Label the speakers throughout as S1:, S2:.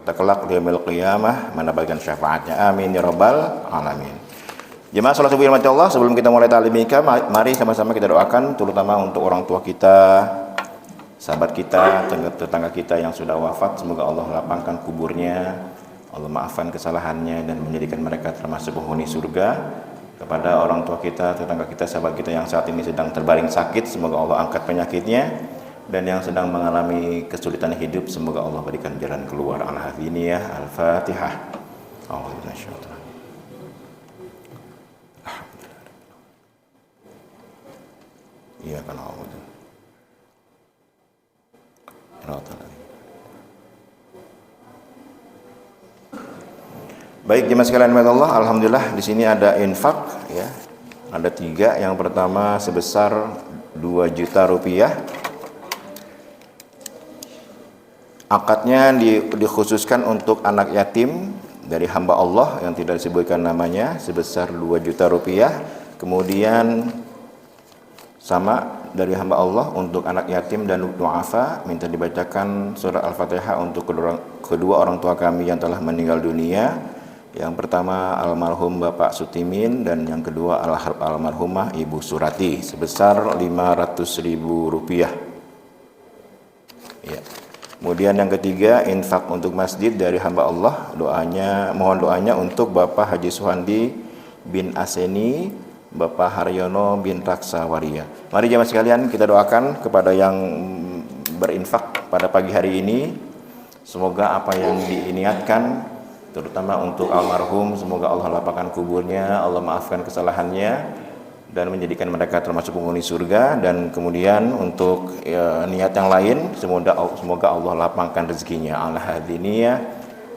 S1: kita kelak di yaumil qiyamah, mendapatkan syafaatnya. Amin ya rabbal alamin. Jemaah salat subuh yang Allah, sebelum kita mulai ta'lim nikah, mari sama-sama kita doakan terutama untuk orang tua kita, sahabat kita, tetangga kita yang sudah wafat. Semoga Allah lapangkan kuburnya, Allah maafkan kesalahannya dan menjadikan mereka termasuk penghuni surga. Kepada orang tua kita, tetangga kita, sahabat kita yang saat ini sedang terbaring sakit, semoga Allah angkat penyakitnya. Dan yang sedang mengalami kesulitan hidup, semoga Allah berikan jalan keluar. Al-Hadiniyah, Al-Fatihah. Alhamdulillah. Iya kan Allah. Baik jemaah sekalian Allah, alhamdulillah di sini ada infak ya. Ada 3. Yang pertama sebesar 2 juta rupiah. Akadnya dikhususkan untuk anak yatim dari hamba Allah yang tidak disebutkan namanya sebesar 2 juta rupiah. Kemudian sama dari hamba Allah untuk anak yatim dan du'afa, minta dibacakan surat Al-Fatihah untuk kedua orang tua kami yang telah meninggal dunia. Yang pertama almarhum Bapak Sutimin dan yang kedua almarhumah Ibu Surati sebesar 500.000 rupiah. Ya. Kemudian yang ketiga infak untuk masjid dari hamba Allah, mohon doanya untuk Bapak Haji Suhandi bin Aseni, Bapak Haryono bin Raksawaria. Mari jemaah sekalian kita doakan kepada yang berinfak pada pagi hari ini. Semoga apa yang diniatkan terutama untuk almarhum, semoga Allah lapangkan kuburnya, Allah maafkan kesalahannya dan menjadikan mereka termasuk penghuni surga. Dan kemudian untuk niat yang lain, semoga Allah lapangkan rezekinya. Al-Hadiniyah,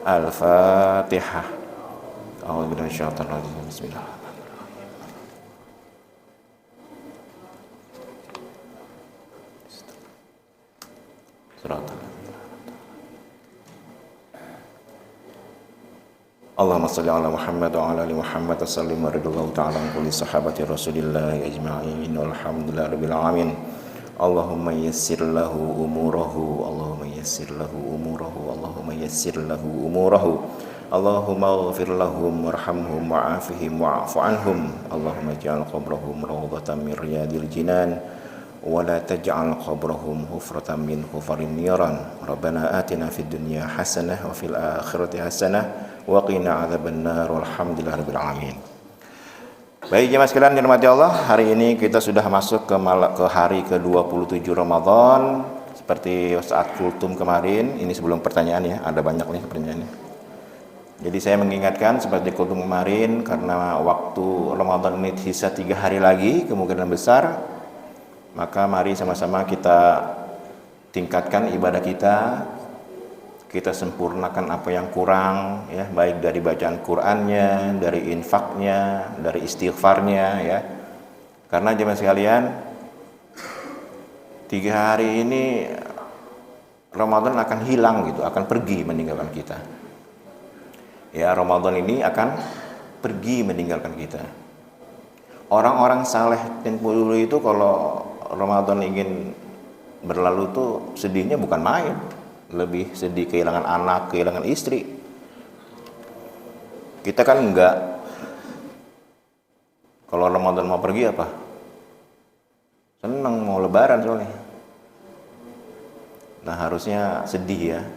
S1: Al-Fatihah. Bismillah. Allahumma salli ala Muhammad wa ala ali Muhammad wa sallim wa radhiyallahu ta'ala an kulli sahabati Rasulillah ajma'in walhamdulillahi rabbil alamin. Allahumma yassir lahu umurahu, Allahumma yassir lahu umurahu, Allahumma yassir lahu umurahu, Allahumma ighfir lahum warhamhum wa'afihim wa'fu anhum, Allahumma ij'al qabrahum rawdatan min riyadil jinan wa la taj'al qabrahum hufratan min hufarin niran. Rabbana atina fid dunya hasanah wa fil akhirati hasanah wa qina adzabannar walhamdulillahi rabbil alamin. Baik jemaah sekalian dirahmati Allah, hari ini kita sudah masuk ke hari ke-27 Ramadan. Seperti saat kultum kemarin, ini sebelum pertanyaan ya, ada banyak nih pertanyaannya. Jadi saya mengingatkan seperti kultum kemarin, karena waktu Ramadan ini sisa 3 hari lagi kemungkinan besar, maka mari sama-sama kita tingkatkan ibadah kita sempurnakan apa yang kurang ya, baik dari bacaan Qur'annya, dari infaknya, dari istighfarnya ya. Karena jemaah sekalian, 3 hari ini Ramadan akan hilang gitu, akan pergi meninggalkan kita. Ya, Ramadan ini akan pergi meninggalkan kita. Orang-orang saleh tempo dulu itu kalau Ramadan ingin berlalu tuh sedihnya bukan main. Lebih sedih kehilangan anak, kehilangan istri. Kita kan enggak. Kalau Ramadan mau pergi apa? Senang mau lebaran soalnya. Nah harusnya sedih ya.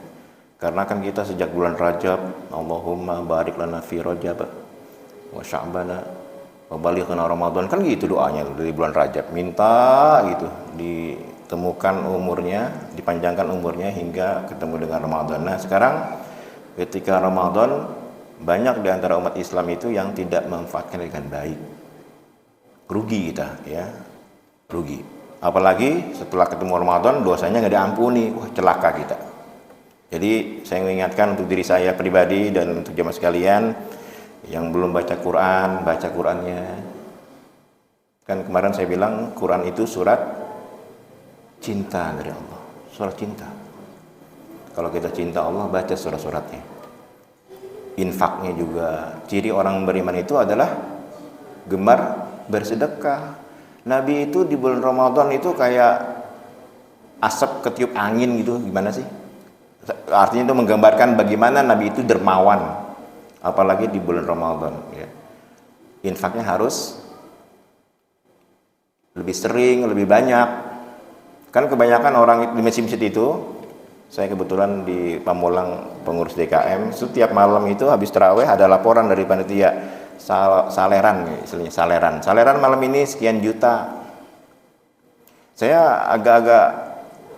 S1: Karena kan kita sejak bulan Rajab, Allahumma barik lana fi Rajab wa Sya'bana wa balighna Ramadan, kan gitu doanya dari bulan Rajab. Minta gitu ditemukan umurnya, dipanjangkan umurnya hingga ketemu dengan Ramadan. Nah sekarang ketika Ramadan, banyak di antara umat Islam itu yang tidak memanfaatkan dengan baik. Rugi kita ya, rugi. Apalagi setelah ketemu Ramadan dosanya nggak diampuni, wah celaka kita. Jadi saya mengingatkan untuk diri saya pribadi dan untuk jemaah sekalian yang belum baca Quran, baca Qurannya. Kan kemarin saya bilang Quran itu surat cinta dari Allah, surat cinta. Kalau kita cinta Allah, baca surat-suratnya. Infaknya juga, ciri orang beriman itu adalah gemar bersedekah. Nabi itu di bulan Ramadan itu kayak asap ketiup angin gitu, gimana sih? Artinya itu menggambarkan bagaimana Nabi itu dermawan, apalagi di bulan Ramadan. Ya. Infaknya harus lebih sering, lebih banyak. Kan kebanyakan orang di masjid-masjid itu, saya kebetulan di Pamulang pengurus DKM, setiap malam itu habis tarawih ada laporan dari panitia saleran, istilahnya saleran malam ini sekian juta. Saya agak-agak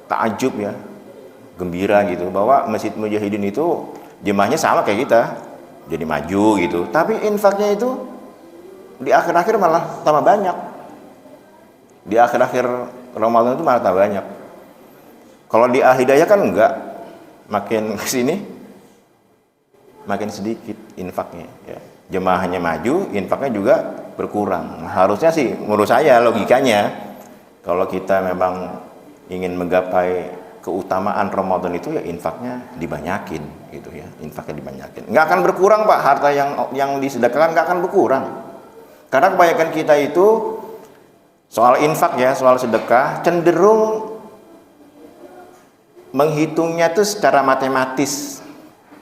S1: takjub ya, gembira gitu bahwa Masjid Mujahidin itu jemaahnya sama kayak kita, jadi maju gitu. Tapi infaknya itu di akhir-akhir malah tambah banyak. Di akhir-akhir Ramadan itu malah tambah banyak. Kalau di Al-Hidayah kan enggak, makin kesini makin sedikit infaknya. Ya. Jemaahnya maju, infaknya juga berkurang. Harusnya sih, menurut saya logikanya, kalau kita memang ingin menggapai keutamaan Ramadan itu ya infaknya dibanyakin gitu ya, infaknya dibanyakin. Nggak akan berkurang Pak, harta yang disedekahkan nggak akan berkurang. Karena kebanyakan kita itu soal infak ya, soal sedekah cenderung menghitungnya itu secara matematis,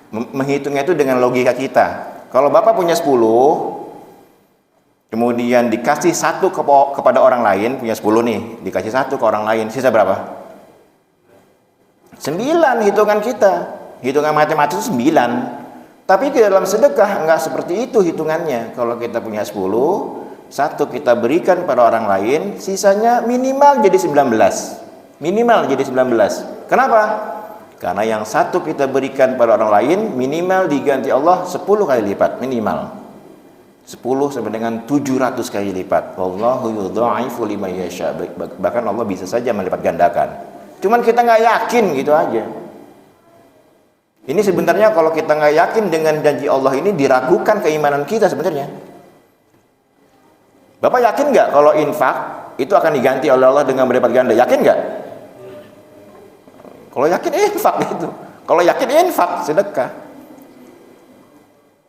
S1: menghitungnya itu dengan logika kita. Kalau Bapak punya 10, kemudian dikasih 1 kepada orang lain, punya 10 nih, dikasih 1 ke orang lain, sisa berapa? 9 hitungan kita, hitungan matematis itu 9. Tapi di dalam sedekah enggak seperti itu hitungannya. Kalau kita punya 10, 1 kita berikan pada orang lain, sisanya minimal jadi 19. Minimal jadi 19. Kenapa? Karena yang 1 kita berikan pada orang lain minimal diganti Allah 10 kali lipat minimal. 10 sampai dengan 700 kali lipat. Wallahu yudha'ifu liman yasha. Bahkan Allah bisa saja melipat gandakan. Cuman kita nggak yakin gitu aja. Ini sebenarnya kalau kita nggak yakin dengan janji Allah ini diragukan keimanan kita sebenarnya. Bapak yakin nggak kalau infak itu akan diganti oleh Allah dengan berlipat ganda? Yakin nggak? Kalau yakin infak itu. Kalau yakin infak sedekah.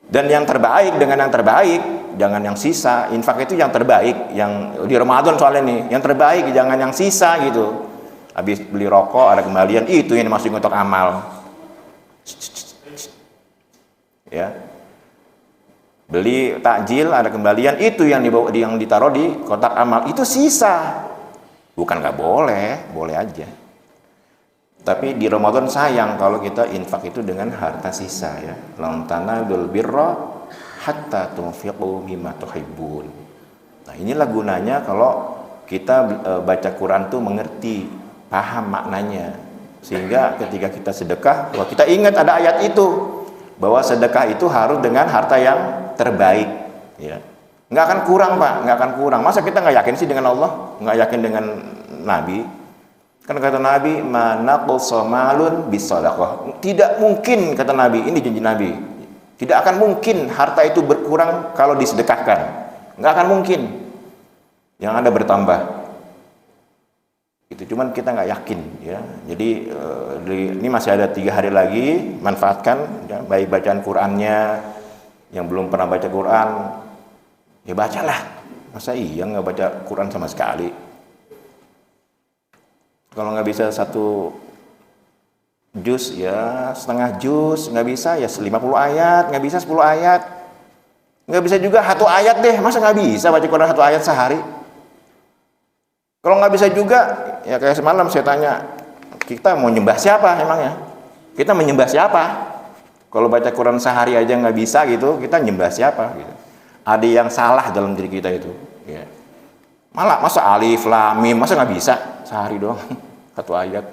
S1: Dan yang terbaik dengan yang terbaik, jangan yang sisa. Infak itu yang terbaik, yang di Ramadan soalnya nih, yang terbaik jangan yang sisa gitu. Habis beli rokok ada kembalian, itu yang masuk untuk amal. Ya. Beli takjil ada kembalian, itu yang ditaruh di kotak amal, itu sisa. Bukan nggak boleh, boleh aja. Tapi di Ramadan sayang kalau kita infak itu dengan harta sisa ya. Lan tanadul birra hatta tunfiqu mimma tuhibbun. Nah, inilah gunanya kalau kita baca Quran tuh mengerti, paham maknanya. Sehingga ketika kita sedekah, bahwa kita ingat ada ayat itu bahwa sedekah itu harus dengan harta yang terbaik ya. Nggak akan kurang Pak, nggak akan kurang. Masa kita nggak yakin sih dengan Allah, nggak yakin dengan Nabi? Kan kata Nabi, manaqsa malun bisadaqah. Tidak mungkin kata Nabi, ini janji Nabi. Tidak akan mungkin harta itu berkurang kalau disedekahkan. Nggak akan mungkin. Yang ada bertambah. Itu cuman kita nggak yakin ya. Jadi ini masih ada 3 hari lagi, manfaatkan ya, baik bacaan Qur'annya. Yang belum pernah baca Quran, ya bacalah. Masa iya nggak baca Quran sama sekali? Kalau nggak bisa 1 juz ya setengah juz, nggak bisa ya 50 ayat, nggak bisa 10 ayat, nggak bisa juga 1 ayat deh. Masa nggak bisa baca Quran 1 ayat sehari? Kalau nggak bisa juga, ya kayak semalam saya tanya, kita mau nyembah siapa emangnya? Kita menyembah siapa? Kalau baca Quran sehari aja nggak bisa gitu, kita nyembah siapa? Gitu. Ada yang salah dalam diri kita itu. Ya. Malah masa alif lam mim, masa nggak bisa sehari doang 1 ayat?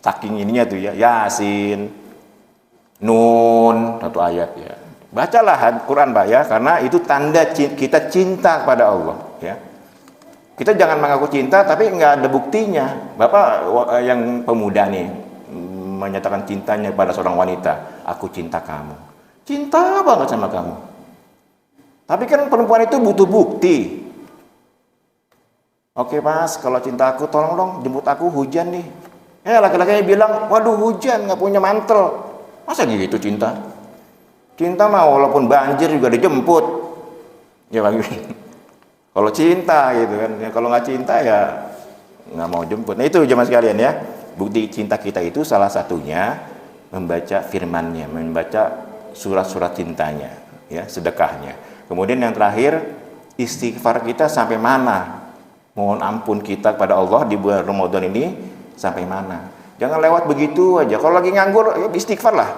S1: Saking ininya tuh ya, Yasin, Nun, 1 ayat ya. Bacalah Quran Pak ya, karena itu tanda kita cinta pada Allah ya. Kita jangan mengaku cinta tapi nggak ada buktinya. Bapak yang pemuda nih menyatakan cintanya pada seorang wanita, aku cinta kamu, cinta banget sama kamu. Tapi kan perempuan itu butuh bukti. Oke Mas, kalau cinta aku tolong dong jemput aku, hujan nih. Laki-lakinya bilang, waduh hujan, nggak punya mantel. Masa gitu cinta? Cinta mah walaupun banjir juga dijemput. Ya Bang. Kalau cinta gitu kan, ya, kalau nggak cinta ya nggak mau jemput. Nah itu jemaah sekalian ya, bukti cinta kita itu salah satunya membaca firman-Nya, membaca surat-surat cintanya, ya, sedekahnya. Kemudian yang terakhir, istighfar kita sampai mana? Mohon ampun kita kepada Allah di bulan Ramadan ini sampai mana? Jangan lewat begitu aja. Kalau lagi nganggur, ya istighfar lah.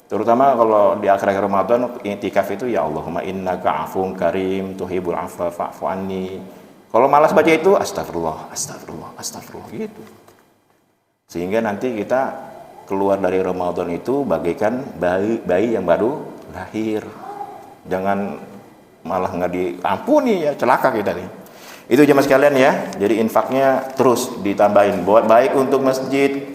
S1: Terutama kalau di akhir-akhir Ramadan, i'tikaf itu, ya Allahumma innaka afuwun karim tuhibbul afwa fa'fu anni. Kalau malas baca itu, astagfirullah, astagfirullah, astagfirullah, gitu. Sehingga nanti kita keluar dari Ramadan itu bagaikan bayi yang baru lahir. Jangan malah nggak diampuni, ya celaka kita nih. Itu jemaah sekalian ya. Jadi infaknya terus ditambahin, buat baik untuk masjid,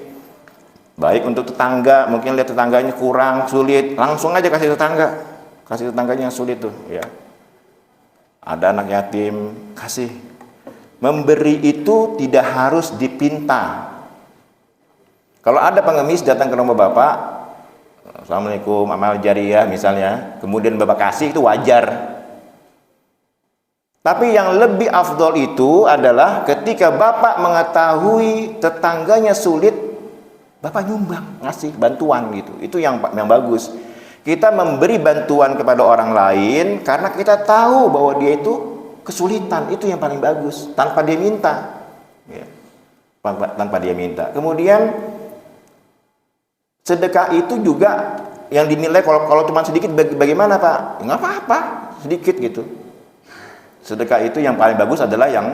S1: baik untuk tetangga. Mungkin lihat tetangganya kurang, sulit, langsung aja kasih tetangga, kasih tetangganya yang sulit tuh, ya. Ada anak yatim, kasih. Memberi itu tidak harus dipinta. Kalau ada pengemis datang ke rumah bapak, assalamualaikum, amal jariyah misalnya, kemudian bapak kasih, itu wajar. Tapi yang lebih afdol itu adalah ketika bapak mengetahui tetangganya sulit, bapak nyumbang, ngasih bantuan gitu. Itu yang bagus. Kita memberi bantuan kepada orang lain karena kita tahu bahwa dia itu kesulitan. Itu yang paling bagus, tanpa dia minta, ya. Tanpa dia minta. Kemudian sedekah itu juga yang dinilai, kalau cuma sedikit bagaimana Pak? Nggak apa-apa, sedikit gitu. Sedekah itu yang paling bagus adalah yang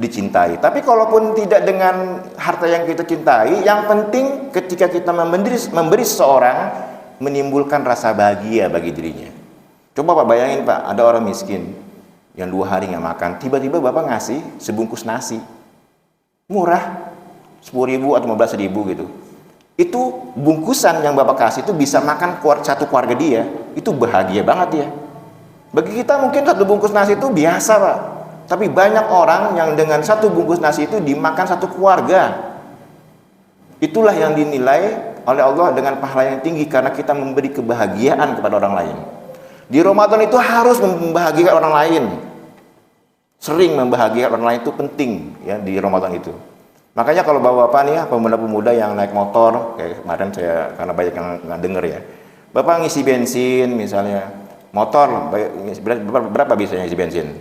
S1: dicintai. Tapi kalaupun tidak dengan harta yang kita cintai, yang penting ketika kita memberi seseorang, menimbulkan rasa bahagia bagi dirinya. Coba Pak bayangin Pak, ada orang miskin yang 2 hari nggak makan, tiba-tiba Bapak ngasih sebungkus nasi, murah, 10.000 atau 15.000 gitu. Itu bungkusan yang Bapak kasih itu bisa makan satu keluarga dia, itu bahagia banget ya. Bagi kita mungkin satu bungkus nasi itu biasa Pak, tapi banyak orang yang dengan satu bungkus nasi itu dimakan satu keluarga. Itulah yang dinilai oleh Allah dengan pahala yang tinggi karena kita memberi kebahagiaan kepada orang lain. Di Ramadan itu harus membahagiakan orang lain. Sering membahagiakan orang lain itu penting ya di Ramadan itu. Makanya kalau bapak-bapak nih ya, pemuda-pemuda yang naik motor, kayak kemarin saya, karena banyak yang nggak denger ya, bapak ngisi bensin misalnya, motor berapa biasanya isi bensin?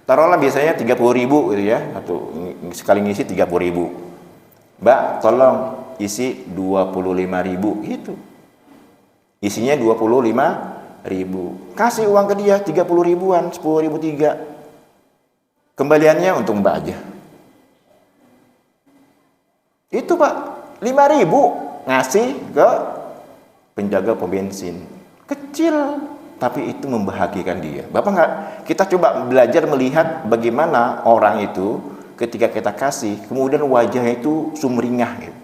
S1: Taruhlah biasanya 30.000 gitu ya, atau sekali ngisi 30.000. Mbak, tolong isi 25.000 gitu. Isinya 25.000. Kasih uang ke dia 30 ribuan, 10.003. Kembaliannya untuk Mbak aja. Itu Pak, 5.000 ngasih ke penjaga pom bensin. Kecil, tapi itu membahagiakan dia. Bapak nggak, kita coba belajar melihat bagaimana orang itu ketika kita kasih, kemudian wajahnya itu sumringah gitu.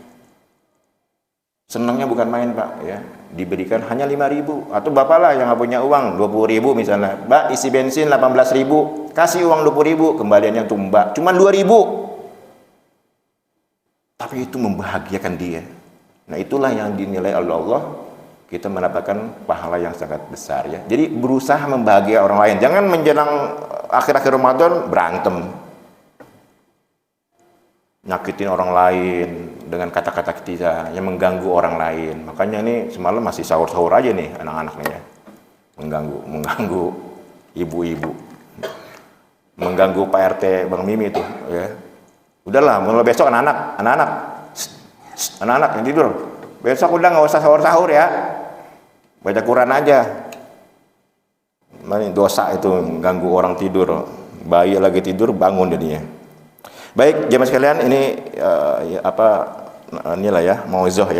S1: Senangnya bukan main Pak ya, diberikan hanya 5.000. Atau Bapak lah yang nggak punya uang 20.000 misalnya, Mbak isi bensin 18.000, kasih uang 20.000, kembaliannya untuk Mbak cuma 2.000. Tapi itu membahagiakan dia. Nah itulah yang dinilai oleh Allah, kita mendapatkan pahala yang sangat besar ya. Jadi berusaha membahagiakan orang lain. Jangan menjelang akhir-akhir Ramadan berantem, nyakitin orang lain dengan kata-kata kita yang mengganggu orang lain. Makanya ini semalam masih sahur-sahur aja nih anak-anaknya ya. Mengganggu ibu-ibu, mengganggu Pak RT Bang Mimi itu ya. Udahlah, mulai besok anak-anak yang tidur, besok udah nggak usah sahur-sahur ya, baca Quran aja. Ini dosa itu, ganggu orang tidur, bayi lagi tidur bangun jadinya. Baik jemaah sekalian, ini inilah ya mauizah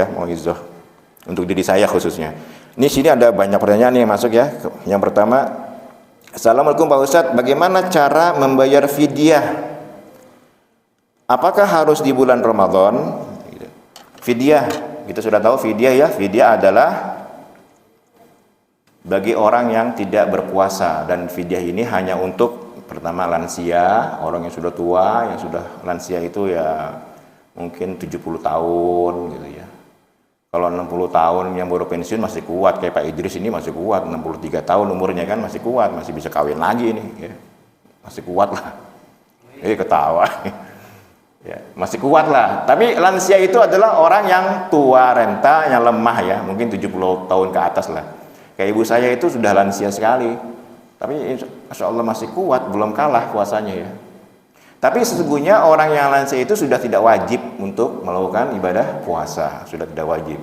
S1: untuk diri saya khususnya. Ini sini ada banyak pertanyaan nih yang masuk ya. Yang pertama, Assalamualaikum Pak Ustadz, bagaimana cara membayar fidyah? Apakah harus di bulan Ramadan? Fidyah, kita sudah tahu fidyah ya. Fidyah adalah bagi orang yang tidak berpuasa, dan fidyah ini hanya untuk pertama lansia, orang yang sudah tua, yang sudah lansia itu ya mungkin 70 tahun gitu ya. Kalau 60 tahun yang baru pensiun masih kuat, kayak Pak Idris ini masih kuat, 63 tahun umurnya kan masih kuat, masih bisa kawin lagi nih ya. Masih kuat lah. Ketawa. Ya, masih kuat lah. Tapi lansia itu adalah orang yang tua renta, yang lemah ya, mungkin 70 tahun ke atas lah. Kayak ibu saya itu sudah lansia sekali. Tapi Masya Allah masih kuat, belum kalah puasanya ya. Tapi sesungguhnya orang yang lansia itu sudah tidak wajib untuk melakukan ibadah puasa, sudah tidak wajib.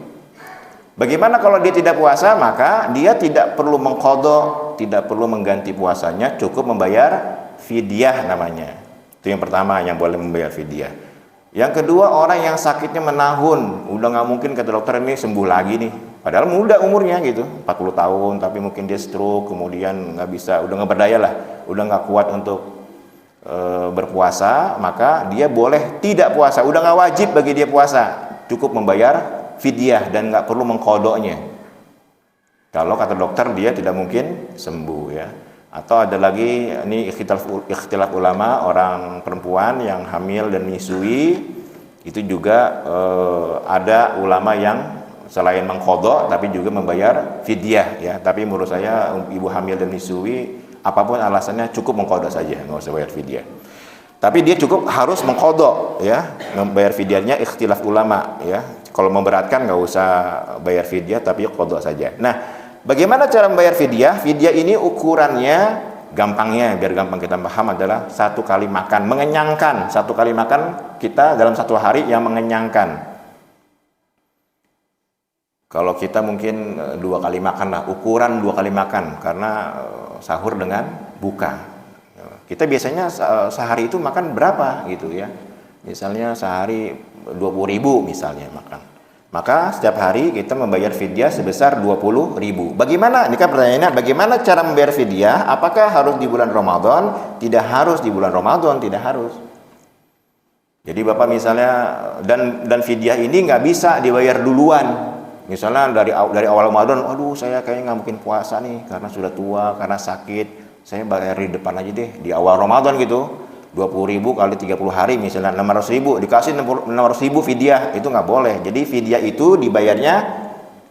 S1: Bagaimana kalau dia tidak puasa? Maka dia tidak perlu mengqadha, tidak perlu mengganti puasanya, cukup membayar fidyah namanya. Itu yang pertama yang boleh membayar fidyah. Yang kedua, orang yang sakitnya menahun, udah nggak mungkin kata dokter ini sembuh lagi nih. Padahal muda umurnya gitu, 40 tahun, tapi mungkin dia stroke, kemudian nggak bisa, udah nggak berdaya lah, udah nggak kuat untuk berpuasa, maka dia boleh tidak puasa, udah nggak wajib bagi dia puasa, cukup membayar fidyah dan nggak perlu mengqadhanya. Kalau kata dokter dia tidak mungkin sembuh ya. Atau ada lagi, ini ikhtilaf ulama, orang perempuan yang hamil dan menyusui, itu juga ada ulama yang selain mengqadha tapi juga membayar fidyah ya. Tapi menurut saya ibu hamil dan menyusui, apapun alasannya cukup mengqadha saja, nggak usah bayar fidyah. Tapi dia cukup harus mengqadha ya, membayar fidyahnya ikhtilaf ulama ya. Kalau memberatkan nggak usah bayar fidyah tapi qadha saja. Nah, bagaimana cara membayar fidyah? Fidyah ini ukurannya, gampangnya biar gampang kita paham adalah satu kali makan, mengenyangkan. Satu kali makan kita dalam satu hari yang mengenyangkan. Kalau kita mungkin 2 kali makan lah, ukuran 2 kali makan karena sahur dengan buka. Kita biasanya sehari itu makan berapa gitu ya. Misalnya sehari 20.000 misalnya makan. Maka setiap hari kita membayar fidyah sebesar 20.000. Bagaimana? Ini kan pertanyaannya, bagaimana cara membayar fidyah? Apakah harus di bulan Ramadan? Tidak harus di bulan Ramadan, tidak harus. Jadi Bapak misalnya dan fidyah ini nggak bisa dibayar duluan. Misalnya dari awal Ramadan, aduh saya kayaknya nggak mungkin puasa nih karena sudah tua, karena sakit. Saya bayar di depan aja deh di awal Ramadan gitu. 20.000 kali 30 hari misalnya 600.000, dikasih 600.000 fidyah, itu nggak boleh. Jadi fidyah itu dibayarnya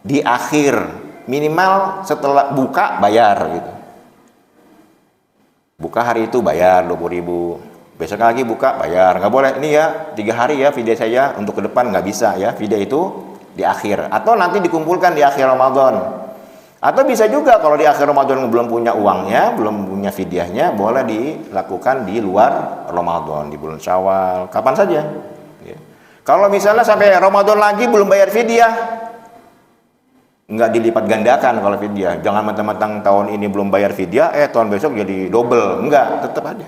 S1: di akhir, minimal setelah buka bayar gitu. Buka hari itu bayar 20.000, besok lagi buka bayar, nggak boleh. Ini ya 3 hari ya fidyah saya, untuk ke depan nggak bisa ya. Fidyah itu di akhir, atau nanti dikumpulkan di akhir Ramadan. Atau bisa juga kalau di akhir Ramadan belum punya uangnya, belum punya fidyahnya, boleh dilakukan di luar Ramadan, di bulan Syawal, kapan saja. Ya. Kalau misalnya sampai Ramadan lagi belum bayar fidyah, nggak dilipat gandakan kalau fidyah. Jangan mentang-mentang tahun ini belum bayar fidyah, tahun besok jadi double. Enggak, tetap aja.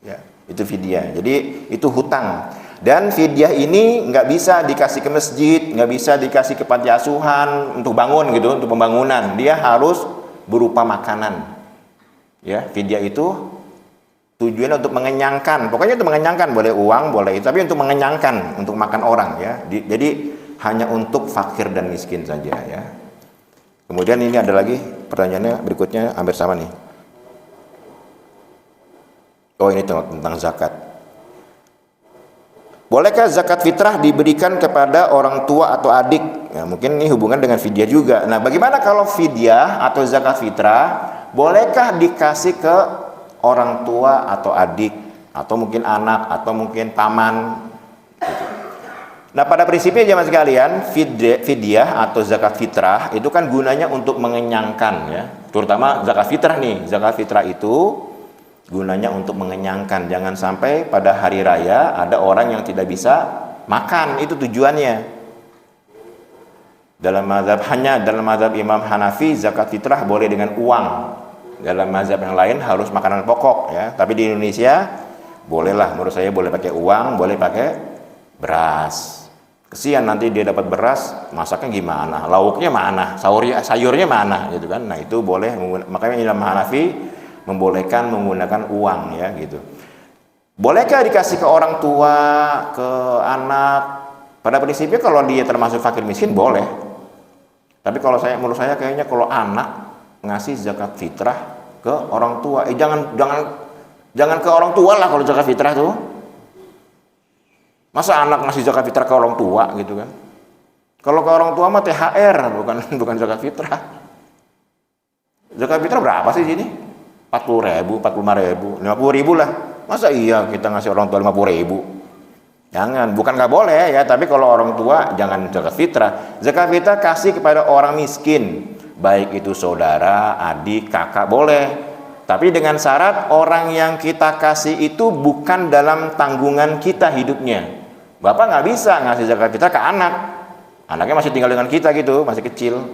S1: Ya, itu fidyah. Jadi itu hutang. Dan fidyah ini nggak bisa dikasih ke masjid, nggak bisa dikasih ke panti asuhan untuk bangun gitu, untuk pembangunan. Dia harus berupa makanan. Ya, fidyah itu tujuannya untuk mengenyangkan. Pokoknya untuk mengenyangkan, boleh uang, boleh itu, tapi untuk mengenyangkan, untuk makan orang ya. Jadi hanya untuk fakir dan miskin saja ya. Kemudian ini ada lagi pertanyaannya berikutnya hampir sama nih. Oh, ini tentang zakat. Bolehkah zakat fitrah diberikan kepada orang tua atau adik? Ya, mungkin ini hubungan dengan fidyah juga. Nah, bagaimana kalau fidyah atau zakat fitrah bolehkah dikasih ke orang tua atau adik, atau mungkin anak, atau mungkin paman? Gitu. Nah, pada prinsipnya jemaah sekalian, fidyah atau zakat fitrah itu kan gunanya untuk mengenyangkan ya. Terutama zakat fitrah nih. Zakat fitrah itu gunanya untuk mengenyangkan. Jangan sampai pada hari raya ada orang yang tidak bisa makan, itu tujuannya. Dalam mazhab Imam Hanafi, zakat fitrah boleh dengan uang. Dalam mazhab yang lain harus makanan pokok ya. Tapi di Indonesia bolehlah, menurut saya boleh pakai uang, boleh pakai beras. Kesian nanti dia dapat beras, masaknya gimana? Lauknya mana? Sayurnya mana gitu kan. Nah, itu boleh. Makanya Imam Hanafi membolehkan menggunakan uang ya gitu. Bolehkah dikasih ke orang tua, ke anak? Pada prinsipnya kalau dia termasuk fakir miskin boleh. Tapi kalau menurut saya kayaknya kalau anak ngasih zakat fitrah ke orang tua, jangan ke orang tua lah kalau zakat fitrah tuh. Masa anak ngasih zakat fitrah ke orang tua gitu kan? Kalau ke orang tua mah THR, bukan zakat fitrah. Zakat fitrah berapa sih sini? 40.000, 45.000, 50.000 lah. Masa iya kita ngasih orang tua 50.000? Jangan, bukan nggak boleh ya, tapi kalau orang tua jangan zakat fitrah. Zakat fitrah kasih kepada orang miskin, baik itu saudara, adik, kakak boleh. Tapi dengan syarat orang yang kita kasih itu bukan dalam tanggungan kita hidupnya. Bapak nggak bisa ngasih zakat fitrah ke anak, anaknya masih tinggal dengan kita gitu, masih kecil.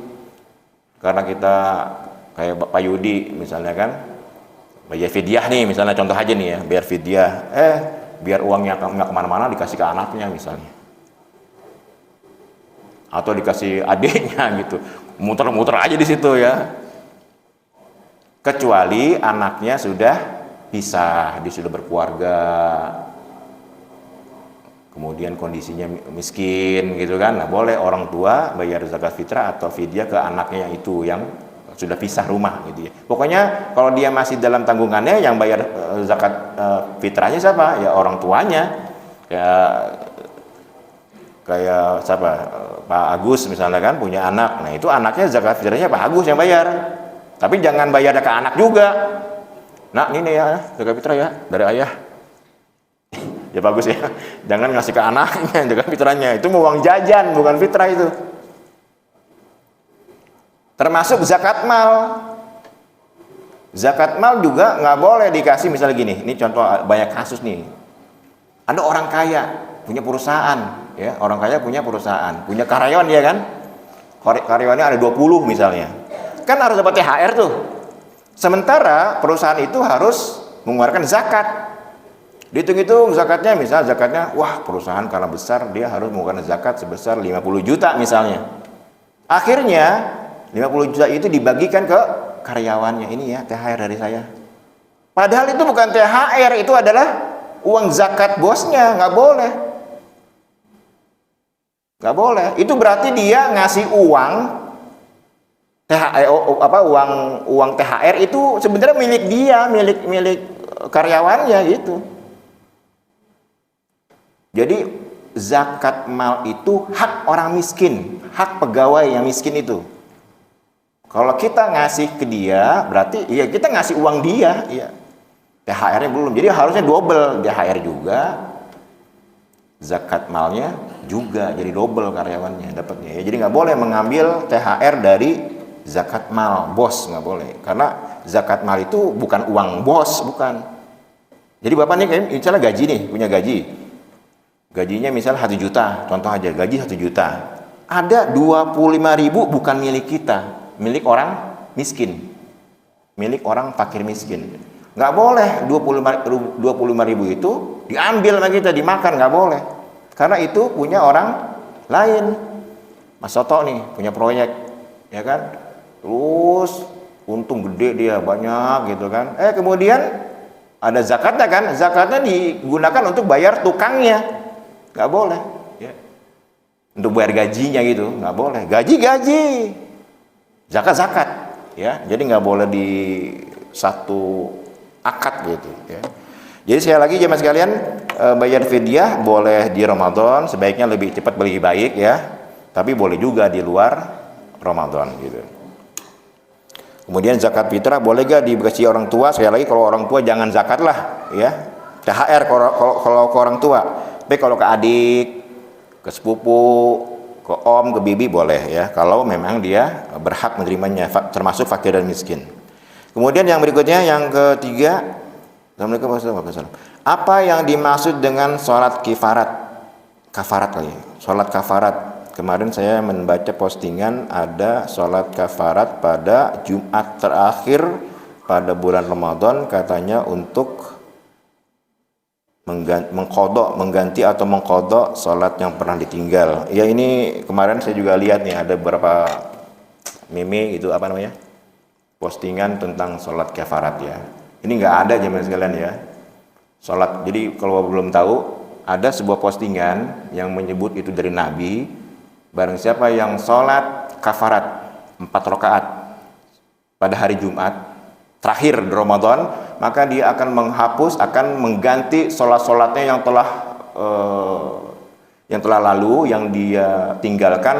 S1: Karena kita kayak Pak Yudi misalnya kan, bayar fidyah nih misalnya, contoh aja nih ya, bayar fidyah, biar uangnya nggak kemana-mana dikasih ke anaknya misalnya, atau dikasih adiknya gitu, muter-muter aja di situ ya. Kecuali anaknya sudah pisah, dia sudah berkeluarga, kemudian kondisinya miskin gitu kan, nah boleh orang tua bayar zakat fitrah atau fidyah ke anaknya itu yang sudah pisah rumah gitu ya. Pokoknya kalau dia masih dalam tanggungannya, yang bayar zakat fitrahnya siapa? Ya orang tuanya. Kayak siapa? Pak Agus misalnya kan punya anak. Nah, itu anaknya zakat fitrahnya Pak Agus yang bayar. Tapi jangan bayar ke anak juga. Nah, ini nih ya, zakat fitrah ya dari ayah. Ya bagus ya. Jangan ngasih ke anaknya zakat fitrahnya. Itu uang jajan, bukan fitrah itu. Termasuk zakat mal. Zakat mal juga nggak boleh dikasih, misalnya gini, ini contoh banyak kasus nih. Ada orang kaya punya perusahaan, ya, orang kaya punya perusahaan, punya karyawan dia kan, karyawannya ada 20 misalnya, kan harus dapat THR tuh. Sementara perusahaan itu harus mengeluarkan zakat. Dihitung-hitung zakatnya, misalnya zakatnya, wah perusahaan karena besar dia harus mengeluarkan zakat sebesar 50 juta misalnya. Akhirnya 50 juta itu dibagikan ke karyawannya, ini ya THR dari saya. Padahal itu bukan THR, itu adalah uang zakat bosnya, nggak boleh. Nggak boleh. Itu berarti dia ngasih uang THR, uang THR itu sebenarnya milik dia, milik karyawannya gitu. Jadi zakat mal itu hak orang miskin, hak pegawai yang miskin itu. Kalau kita ngasih ke dia, berarti ya kita ngasih uang dia, ya. THR-nya belum, jadi harusnya double, THR juga, zakat malnya juga, jadi double karyawannya dapatnya. Ya, jadi nggak boleh mengambil THR dari zakat mal bos, nggak boleh, karena zakat mal itu bukan uang bos, bukan. Jadi bapak nih kayak misalnya gaji nih, punya gajinya misalnya 1 juta, contoh aja gaji 1 juta, ada 25.000 bukan milik kita, milik orang miskin, milik orang fakir miskin. Nggak boleh 25.000 itu diambil sama kita, dimakan, nggak boleh, karena itu punya orang lain. Mas Soto nih punya proyek, ya kan, terus untung gede dia banyak gitu kan, kemudian ada zakatnya kan, zakatnya digunakan untuk bayar tukangnya, nggak boleh ya. Untuk bayar gajinya gitu nggak boleh, gaji zakat ya, jadi nggak boleh di satu akad gitu ya. Jadi sekali lagi jemaah sekalian, bayar fidyah boleh di Ramadan, sebaiknya lebih cepat lebih baik ya, tapi boleh juga di luar Ramadan gitu. Kemudian zakat fitrah boleh gak dikasih orang tua? Sekali lagi kalau orang tua jangan zakat lah ya, THR kalau ke orang tua. Tapi kalau ke adik, ke sepupu, ke om, ke bibi boleh ya, kalau memang dia berhak menerimanya, termasuk fakir dan miskin. Kemudian yang berikutnya, yang ketiga, Assalamualaikum warahmatullahi wabarakatuh. Apa yang dimaksud dengan sholat kafarat lagi? Sholat kafarat. Kemarin saya membaca postingan ada sholat kafarat pada Jumat terakhir pada bulan Ramadan, katanya untuk mengganti atau mengkodok sholat yang pernah ditinggal. Ya, ini kemarin saya juga lihat nih ada beberapa meme itu apa namanya, postingan tentang sholat kafarat ya. Ini nggak ada jemaah sekalian ya, sholat. Jadi kalau belum tahu, ada sebuah postingan yang menyebut itu dari Nabi. Barang siapa yang sholat kafarat 4 rakaat pada hari Jumat terakhir di Ramadan, maka dia akan menghapus, akan mengganti sholat-sholatnya yang telah lalu, yang dia tinggalkan,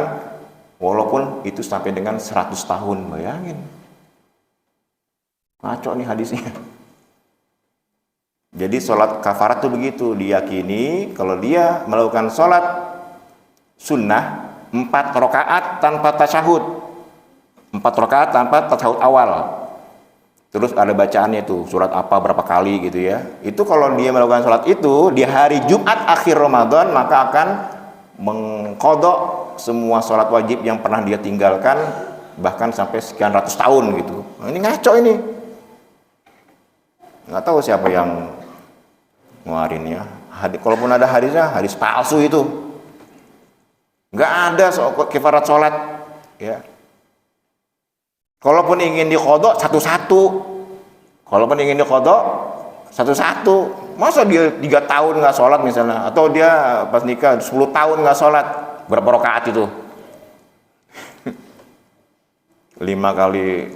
S1: walaupun itu sampai dengan 100 tahun. Bayangin, ngaco nih hadisnya. Jadi sholat kafarat itu begitu, diyakini kalau dia melakukan sholat sunnah 4 rakaat tanpa tasyahud, 4 rakaat tanpa tasyahud awal. Terus ada bacaannya itu, surat apa berapa kali gitu ya. Itu kalau dia melakukan sholat itu di hari Jumat akhir Ramadan, maka akan mengkodok semua sholat wajib yang pernah dia tinggalkan, bahkan sampai sekian ratus tahun gitu. Nah, ini ngaco ini. Nggak tahu siapa yang ngeluarinnya. Kalaupun ada hadisnya, hadis palsu itu. Nggak ada kifarat sholat. Ya. Kalaupun ingin dikodok satu-satu, kalaupun ingin dikodok satu-satu, masa dia 3 tahun nggak sholat misalnya, atau dia pas nikah 10 tahun nggak sholat, berapa rakaat itu? 5 kali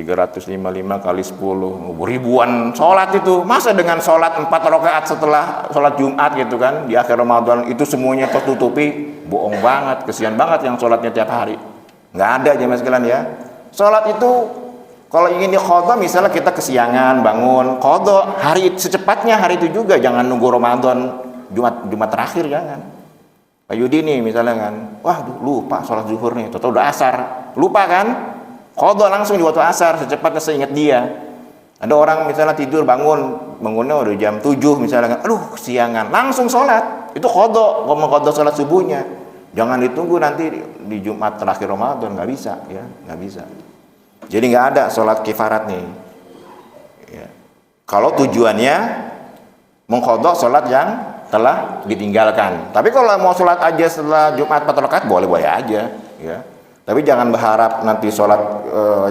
S1: 355 kali 10 ribuan sholat itu. Masa dengan sholat 4 rakaat setelah sholat Jumat gitu kan di akhir Ramadan itu semuanya tertutupi? Bohong banget, kesian banget yang sholatnya tiap hari. Nggak ada jemaah sekalian ya. Sholat itu kalau ingin diqadha, misalnya kita kesiangan bangun, qadha hari secepatnya hari itu juga, jangan nunggu Ramadan Jumat terakhir, jangan. Pak Yudi nih misalnya kan, wah lupa sholat zuhur nih, atau udah asar, lupa kan, qadha langsung di waktu asar secepatnya seingat dia. Ada orang misalnya tidur bangunnya udah jam 7 misalnya kan, aduh kesiangan, langsung sholat, itu qadha, mau qadha sholat subuhnya. Jangan ditunggu nanti di Jumat terakhir Ramadan, nggak bisa ya, nggak bisa. Jadi nggak ada sholat kifarat nih. Ya. Kalau tujuannya mengqadha sholat yang telah ditinggalkan. Tapi kalau mau sholat aja setelah Jumat 4 rakaat boleh-boleh aja. Ya. Tapi jangan berharap nanti sholat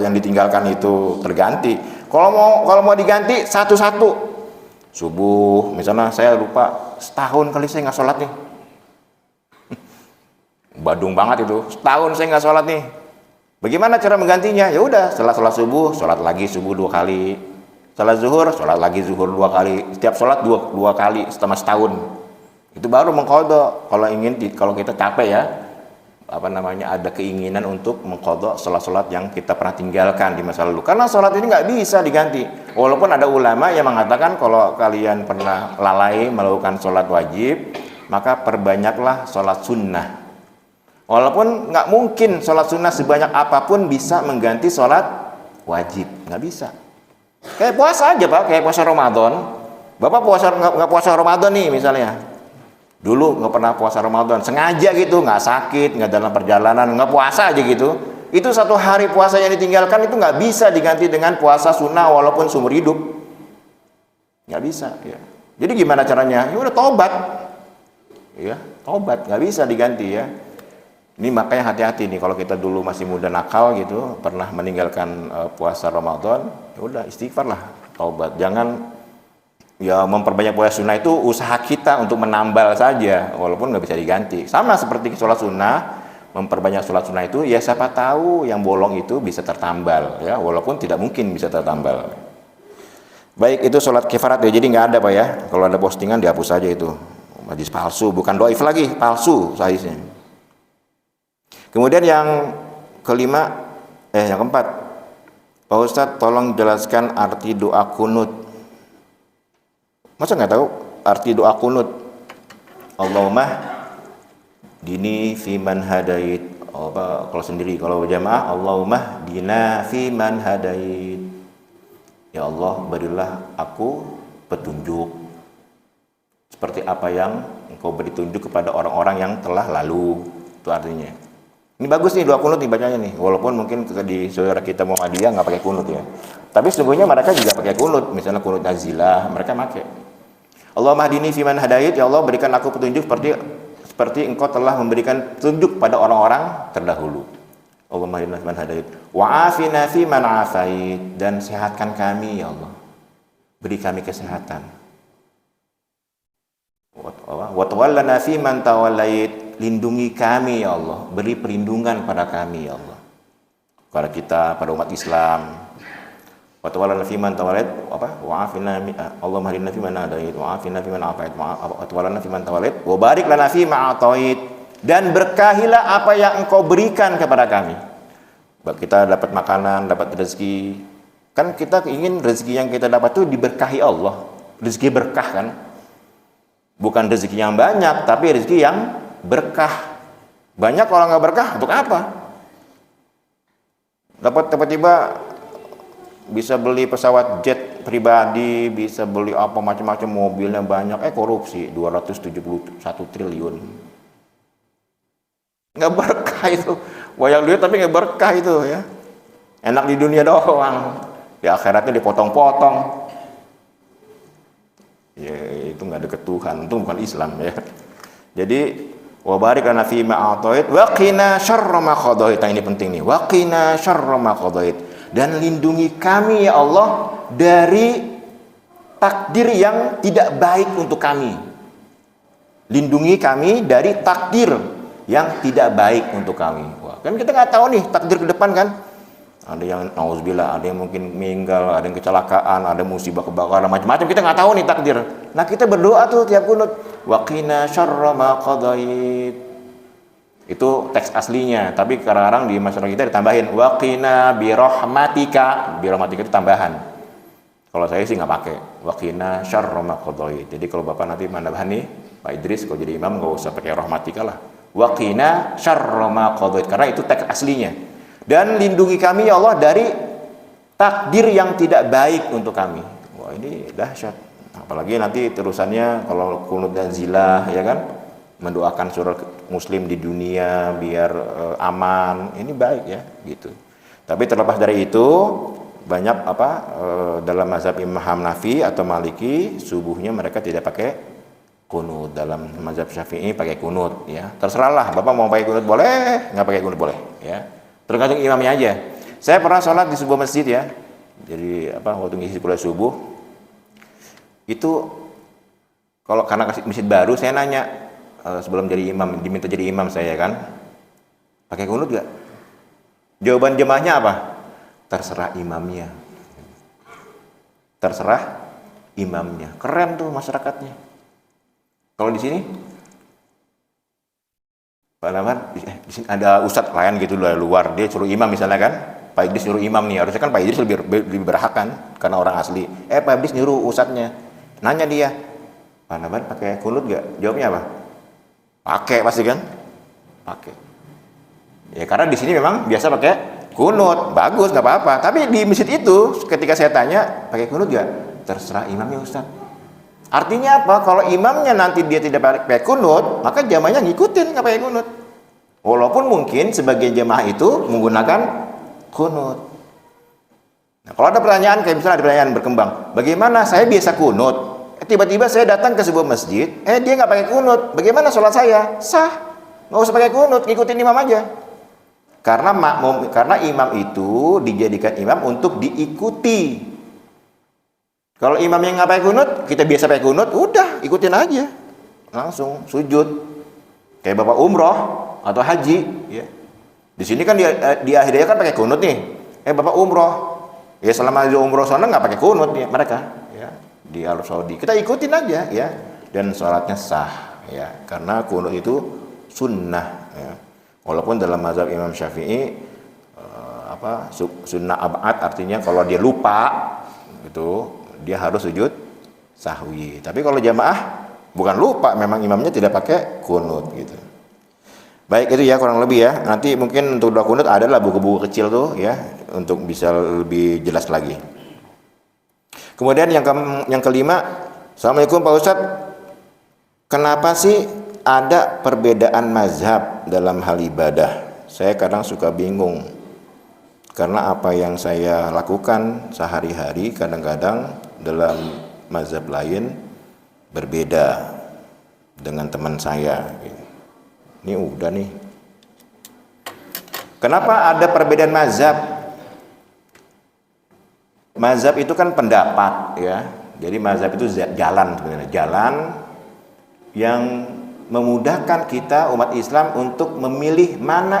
S1: yang ditinggalkan itu terganti. Kalau mau diganti satu-satu. Subuh, misalnya saya lupa setahun kali saya nggak sholat nih. Badung banget itu, setahun saya nggak sholat nih. Bagaimana cara menggantinya? Ya udah, setelah sholat subuh, sholat lagi subuh 2 kali. Setelah zuhur, sholat lagi zuhur 2 kali. Setiap sholat dua kali selama setahun. Itu baru mengqadha. Kalau kita capek ya, ada keinginan untuk mengqadha sholat yang kita pernah tinggalkan di masa lalu. Karena sholat ini nggak bisa diganti. Walaupun ada ulama yang mengatakan kalau kalian pernah lalai melakukan sholat wajib, maka perbanyaklah sholat sunnah. Walaupun nggak mungkin sholat sunnah sebanyak apapun bisa mengganti sholat wajib, nggak bisa. Kayak puasa aja Pak, kayak puasa Ramadan. Bapak nggak puasa Ramadan nih misalnya. Dulu nggak pernah puasa Ramadan, sengaja gitu, nggak sakit, nggak dalam perjalanan, nggak puasa aja gitu. Itu 1 hari puasa yang ditinggalkan itu nggak bisa diganti dengan puasa sunnah walaupun seumur hidup. Nggak bisa. Ya. Jadi gimana caranya? Ya udah tobat. Ya, tobat, nggak bisa diganti ya. Ini makanya hati-hati nih kalau kita dulu masih muda nakal gitu, pernah meninggalkan puasa Ramadan, ya udah istighfar lah, taubat. Jangan ya memperbanyak puasa sunnah itu usaha kita untuk menambal saja, walaupun nggak bisa diganti. Sama seperti sholat sunnah, memperbanyak sholat sunnah itu ya siapa tahu yang bolong itu bisa tertambal ya, walaupun tidak mungkin bisa tertambal. Baik, itu sholat kifarat ya, jadi nggak ada Pak ya. Kalau ada postingan dihapus saja itu, hadis palsu, bukan doif lagi, palsu hadisnya. Kemudian yang keempat, Pak Ustadz tolong jelaskan arti doa kunut. Masa nggak tahu arti doa kunut? Allahumma dini fiman hadait. Kalau sendiri, kalau jamaah Allahumma dina fiman hadait. Ya Allah, berilah aku petunjuk seperti apa yang Engkau beri tunjuk kepada orang-orang yang telah lalu. Itu artinya. Ini bagus nih doa kunut nih bacanya nih, walaupun mungkin di saudara kita Muhammadiyah nggak pakai kunut ya, tapi sesungguhnya mereka juga pakai kunut, misalnya kunut nazilah mereka pakai. Allahumma hdini fiman hadait, ya Allah berikan aku petunjuk seperti Engkau telah memberikan petunjuk pada orang-orang terdahulu. Allahumma hdini fiman hadait, wa afina fiman afait, dan sehatkan kami ya Allah, beri kami kesehatan. Wa tawallana fiman tawallait, lindungi kami ya Allah, beri perlindungan pada kami ya Allah, pada kita, pada umat Islam. Wa tawallana fiman tawallait, wa afina Allahumma hadina fiman hadait, wa afina fiman afait, wa tawallana fiman tawallait, wa barik lana fima atait, dan berkahilah apa yang Engkau berikan kepada kami. Kita dapat makanan, dapat rezeki, kan kita ingin rezeki yang kita dapat itu diberkahi Allah, rezeki berkah kan. Bukan rezeki yang banyak, tapi rezeki yang berkah. Banyak kalau nggak berkah, untuk apa? Dapat tiba-tiba bisa beli pesawat jet pribadi, bisa beli apa macam-macam, mobilnya banyak, korupsi 271 triliun. Nggak berkah itu. Banyak duit tapi nggak berkah itu ya. Enak di dunia doang, di akhiratnya dipotong-potong. Ya itu nggak deket Tuhan, itu bukan Islam ya. Jadi wa barik lana fi ma a'tait wa qina syarra ma qadait. Ini penting nih. Wa qina syarra ma qadait. Dan lindungi kami ya Allah dari takdir yang tidak baik untuk kami. Lindungi kami dari takdir yang tidak baik untuk kami. Wah, kan kita nggak tahu nih takdir ke depan kan. Ada yang nauzubillah, ada yang mungkin meninggal, ada yang kecelakaan, ada musibah kebakaran, macam-macam, kita nggak tahu nih takdir. Nah kita berdoa tuh tiap kunut, wa qina syarra ma qadait. Itu teks aslinya, tapi kadang-kadang di masyarakat kita ditambahin wa qina bi rahmatika. Bi rahmatika itu tambahan. Kalau saya sih nggak pakai wa qina syarra ma qadait. Jadi kalau Bapak nanti menambah nih Pak Idris kalau jadi imam nggak usah pakai rahmatika lah. Wa qina syarra ma qadait, karena itu teks aslinya. Dan lindungi kami ya Allah dari takdir yang tidak baik untuk kami. Wah ini dahsyat. Apalagi nanti terusannya kalau kunut dan zilah ya kan, mendoakan seluruh muslim di dunia biar aman. Ini baik ya gitu. Tapi terlepas dari itu banyak dalam mazhab Imam Hanafi atau Maliki subuhnya mereka tidak pakai kunut. Dalam mazhab Syafi'i pakai kunut ya. Terserahlah Bapak mau pakai kunut boleh, nggak pakai kunut boleh ya. Tergantung imamnya aja. Saya pernah sholat di sebuah masjid ya. Jadi waktu ngisi kuliah subuh itu kalau karena masjid baru saya nanya sebelum jadi imam, diminta jadi imam saya kan, pakai kunut gak? Jawaban jemaahnya apa? Terserah imamnya. Terserah imamnya. Keren tuh masyarakatnya. Kalau di sini di sini ada ustadz lain gitu dari luar, dia suruh imam misalnya kan, Pak Idris suruh imam nih, harusnya kan Pak Idris lebih berhak kan, karena orang asli. Pak Idris nyuruh ustadznya, nanya dia, Pak Naban pakai kunut gak? Jawabnya apa? Pakai pasti kan? Pakai. Ya karena di sini memang biasa pakai kunut, bagus nggak apa-apa. Tapi di masjid itu ketika saya tanya pakai kunut gak? Terserah imamnya ustadz. Artinya apa? Kalau imamnya nanti dia tidak pakai kunut, maka jamaahnya ngikutin nggak pakai kunut. Walaupun mungkin sebagian jamaah itu menggunakan kunut. Nah, kalau ada pertanyaan, kayak misalnya ada pertanyaan berkembang, bagaimana saya biasa kunut? Tiba-tiba saya datang ke sebuah masjid, dia nggak pakai kunut. Bagaimana sholat saya? Sah, nggak usah pakai kunut, ngikutin imam aja. Karena imam itu dijadikan imam untuk diikuti. Kalau imam yang nggak pakai kunut, kita biasa pakai kunut, udah ikutin aja, langsung sujud. Kayak Bapak umroh atau haji, ya. Di sini kan di akhirnya kan pakai kunut nih. Bapak umroh, ya selama di umroh sana nggak pakai kunut ya mereka, ya di Arab Saudi. Kita ikutin aja, ya, dan sholatnya sah, ya, karena kunut itu sunnah, ya. Walaupun dalam mazhab Imam Syafi'i sunnah abad artinya kalau dia lupa, gitu. Dia harus sujud sahwi. Tapi kalau jamaah bukan lupa, memang imamnya tidak pakai kunut gitu. Baik itu ya kurang lebih ya. Nanti mungkin untuk doa kunut adalah buku-buku kecil tuh ya untuk bisa lebih jelas lagi. Kemudian yang kelima, Assalamualaikum Pak Ustadz. Kenapa sih ada perbedaan mazhab dalam hal ibadah? Saya kadang suka bingung. Karena apa yang saya lakukan sehari-hari kadang-kadang dalam mazhab lain berbeda dengan teman saya. Ini udah nih. Kenapa ada perbedaan mazhab? Mazhab itu kan pendapat ya. Jadi mazhab itu jalan sebenarnya, jalan yang memudahkan kita umat Islam untuk memilih mana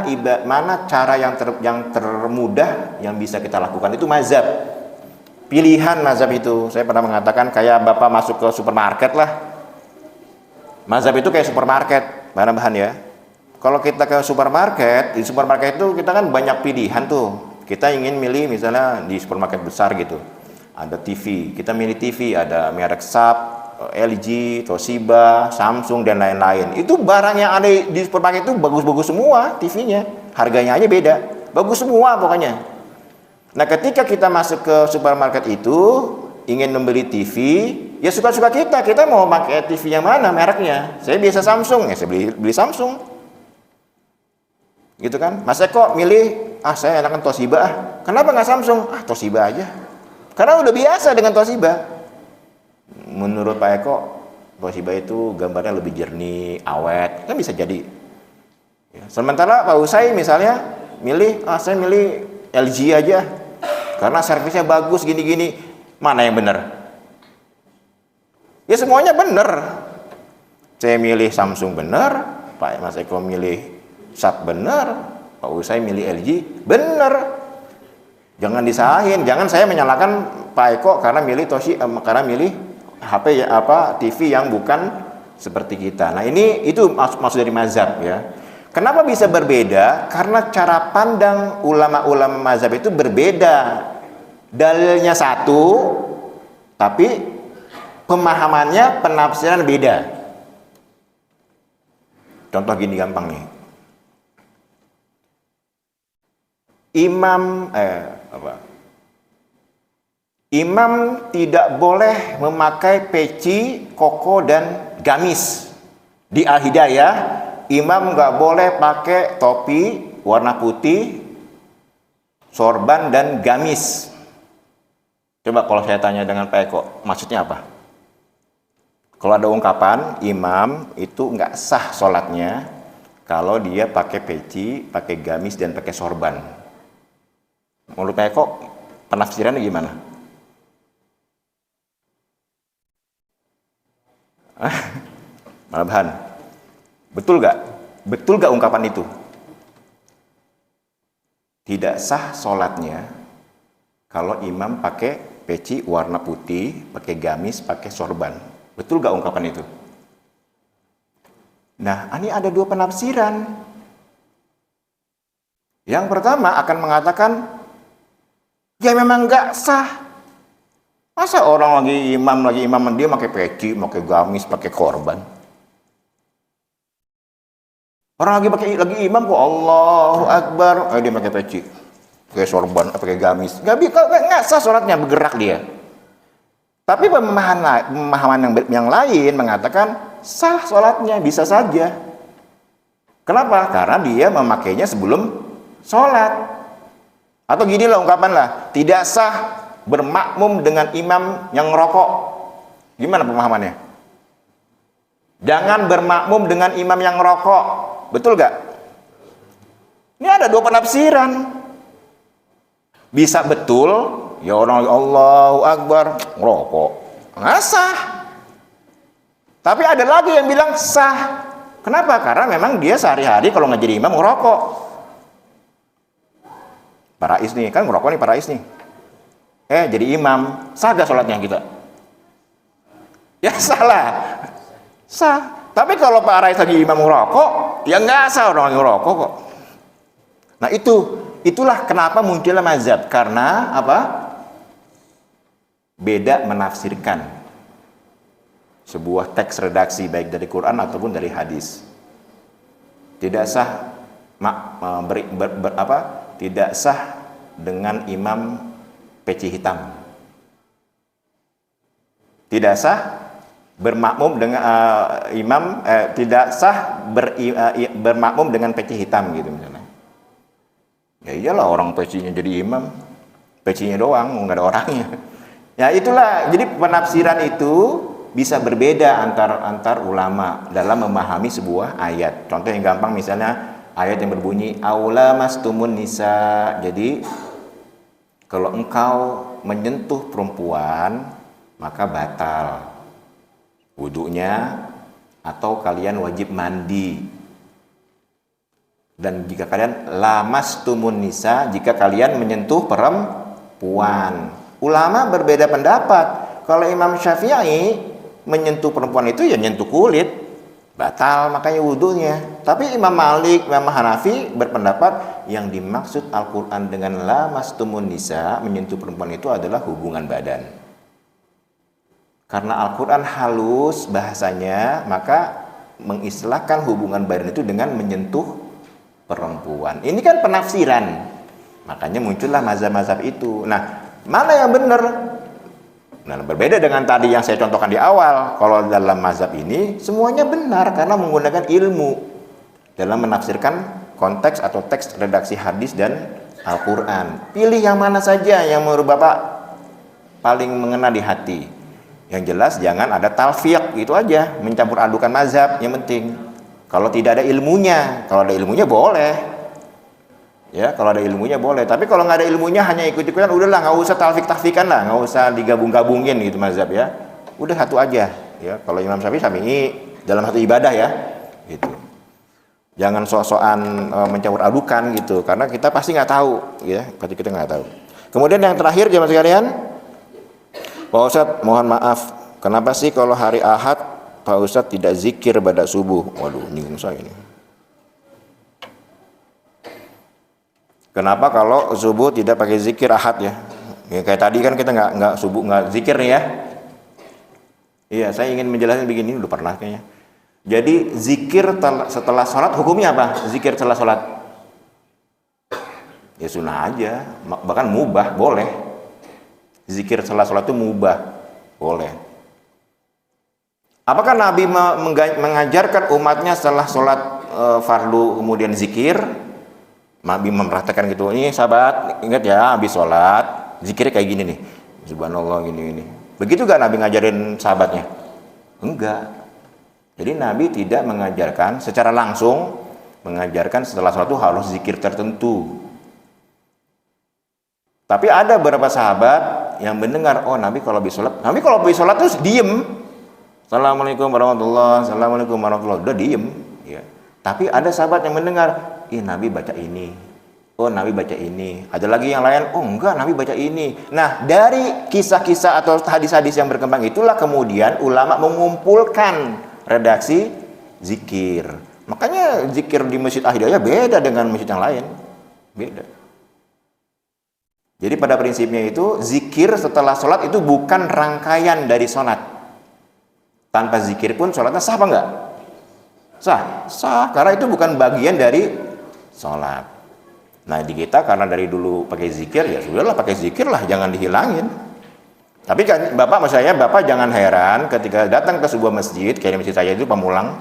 S1: cara yang termudah yang bisa kita lakukan. Itu mazhab. Pilihan mazhab itu. Saya pernah mengatakan kayak Bapak masuk ke supermarket lah. Mazhab itu kayak supermarket, bahan-bahan ya. Kalau kita ke supermarket, di supermarket itu kita kan banyak pilihan tuh. Kita ingin milih misalnya di supermarket besar gitu. ada TV, kita milih TV, ada merek Sharp, LG, Toshiba, Samsung dan lain-lain. Itu barang yang ada di supermarket itu bagus-bagus semua TV-nya, harganya aja beda, bagus semua pokoknya. Nah, ketika kita masuk ke supermarket itu ingin membeli TV, ya suka-suka kita mau pakai TV yang mana mereknya. Saya biasa Samsung, ya saya beli Samsung. Gitu kan? Mas Eko milih, saya enakan Toshiba ah. Kenapa nggak Samsung? Toshiba aja. Karena udah biasa dengan Toshiba. Menurut Pak Eko, Toshiba itu gambarnya lebih jernih, awet, kan bisa jadi. Ya. Sementara Pak Usai misalnya milih, saya milih LG aja. Karena servisnya bagus gini-gini. Mana yang benar? Ya semuanya benar. Saya milih Samsung benar, Pak Mas Eko milih Sharp benar, Pak Usai milih LG benar. Jangan disahin, jangan saya menyalahkan Pak Eko karena milih karena milih HP TV yang bukan seperti kita. Nah, itu maksud dari mazhab ya. Kenapa bisa berbeda? Karena cara pandang ulama-ulama mazhab itu berbeda. Dalilnya satu, tapi pemahamannya, penafsiran beda. Contoh gini gampang nih. Imam tidak boleh memakai peci, koko dan gamis. Di Al-Hidayah, imam nggak boleh pakai topi warna putih, sorban dan gamis. Coba kalau saya tanya dengan Pak Eko, maksudnya apa? Kalau ada ungkapan imam itu nggak sah sholatnya kalau dia pakai peci, pakai gamis dan pakai sorban. Menurut Pak Eko, penafsirannya gimana? Malahan, betul nggak? Betul nggak ungkapan itu? Tidak sah sholatnya kalau imam pakai peci warna putih, pakai gamis, pakai sorban. Betul gak ungkapan itu? Nah, ini ada dua penafsiran. Yang pertama akan mengatakan, ya memang gak sah. Masa orang lagi imam dia pakai peci, pakai gamis, pakai korban. Orang lagi imam kok Allahu Akbar, dia pakai peci, pakai sorban, pakai gamis, nggak sah sholatnya, bergerak dia. Tapi pemahaman yang lain mengatakan sah sholatnya, bisa saja. Kenapa? Karena dia memakainya sebelum sholat. Atau gini lah ungkapan lah, tidak sah bermakmum dengan imam yang ngerokok. Gimana pemahamannya? Jangan bermakmum dengan imam yang ngerokok. Betul gak? Ini ada dua penafsiran. Bisa betul, ya orang Allahu Akbar ngerokok, nggak sah. Tapi ada lagi yang bilang sah. Kenapa? Karena memang dia sehari-hari kalau nggak jadi imam ngerokok. Para is nih, kan ngerokok nih para is nih. Jadi imam, sah gak sholatnya kita? Ya salah, sah. Tapi kalau Pak Rais lagi imam ngerokok, ya nggak sah orang ngerokok kok. Nah itulah kenapa munculnya mazhab, karena apa? Beda menafsirkan sebuah teks redaksi baik dari Quran ataupun dari hadis. Tidak sah tidak sah dengan imam peci hitam. Tidak sah bermakmum dengan tidak sah bermakmum dengan peci hitam gitu misalnya. Ya iyalah orang pecinya jadi imam, pecinya doang, nggak ada orangnya. Ya itulah, jadi penafsiran itu bisa berbeda antar ulama dalam memahami sebuah ayat. Contoh yang gampang misalnya ayat yang berbunyi aula mastumun nisa. Jadi kalau engkau menyentuh perempuan maka batal wudunya atau kalian wajib mandi. Dan jika kalian lamastumun nisa, jika kalian menyentuh perempuan. Ulama berbeda pendapat. Kalau Imam Syafi'i menyentuh perempuan itu ya nyentuh kulit, batal makanya wudhunya. Tapi Imam Malik, Imam Hanafi berpendapat yang dimaksud Al-Quran dengan lamastumun nisa, menyentuh perempuan itu adalah hubungan badan. Karena Al-Quran halus bahasanya, maka mengistilahkan hubungan badan itu dengan menyentuh perempuan. Ini kan penafsiran, makanya muncullah mazhab-mazhab itu. Nah, mana yang benar? Nah, berbeda dengan tadi yang saya contohkan di awal. Kalau dalam mazhab ini semuanya benar karena menggunakan ilmu dalam menafsirkan konteks atau teks redaksi hadis dan Al-Quran. Pilih yang mana saja yang menurut Bapak paling mengena di hati. Yang jelas jangan ada talfiq, itu aja, mencampur adukan mazhab yang penting. Kalau tidak ada ilmunya, kalau ada ilmunya boleh. Ya, kalau ada ilmunya boleh. Tapi kalau nggak ada ilmunya hanya ikut-ikutan, udahlah, nggak usah talfik-tahfikan lah, nggak usah digabung-gabungin gitu mazhab ya. Udah satu aja. Ya, kalau Imam Syafi'i dalam satu ibadah ya, gitu. Jangan sok-sokan mencampur adukan gitu, karena kita pasti nggak tahu, ya. Pasti kita nggak tahu. Kemudian yang terakhir jemaah sekalian, Pak Ustadz, mohon maaf, kenapa sih kalau hari Ahad Pak Ustadz tidak zikir pada subuh? Waduh, nyinggung saya ini. Kenapa kalau subuh tidak pakai zikir Ahad ya? Ya kayak tadi kan kita nggak subuh nggak zikir nih ya. Iya, saya ingin menjelaskan begini, udah pernah kayaknya. Jadi zikir setelah sholat hukumnya apa? Zikir setelah sholat? Ya sunnah aja, bahkan mubah, boleh. Zikir setelah sholat itu mubah, boleh. Apakah Nabi mengajarkan umatnya setelah sholat fardu kemudian zikir? Nabi mempraktekkan gitu. Ini sahabat, ingat ya, habis sholat zikirnya kayak gini nih, subhanallah gini. Begitu gak Nabi ngajarin sahabatnya? Enggak. Jadi Nabi tidak mengajarkan secara langsung, mengajarkan setelah sholat itu harus zikir tertentu. Tapi ada beberapa sahabat yang mendengar, oh Nabi kalau habis sholat terus diem. Assalamualaikum warahmatullahi wabarakatuh, assalamualaikum warahmatullahi wabarakatuh, udah diem ya. Tapi ada sahabat yang mendengar, Nabi baca ini, oh Nabi baca ini. Ada lagi yang lain, oh enggak, Nabi baca ini. Nah, dari kisah-kisah atau hadis-hadis yang berkembang itulah kemudian ulama mengumpulkan redaksi zikir. Makanya zikir di Masjid Al-Hidayah beda dengan masjid yang lain, beda. Jadi pada prinsipnya itu zikir setelah sholat itu bukan rangkaian dari sholat. Tanpa zikir pun sholatnya sah apa enggak? Sah, karena itu bukan bagian dari sholat. Nah di kita karena dari dulu pakai zikir, ya sudahlah pakai zikir lah, jangan dihilangin. Tapi kan Bapak, maksud saya Bapak jangan heran ketika datang ke sebuah masjid, kayak masjid saya itu Pamulang,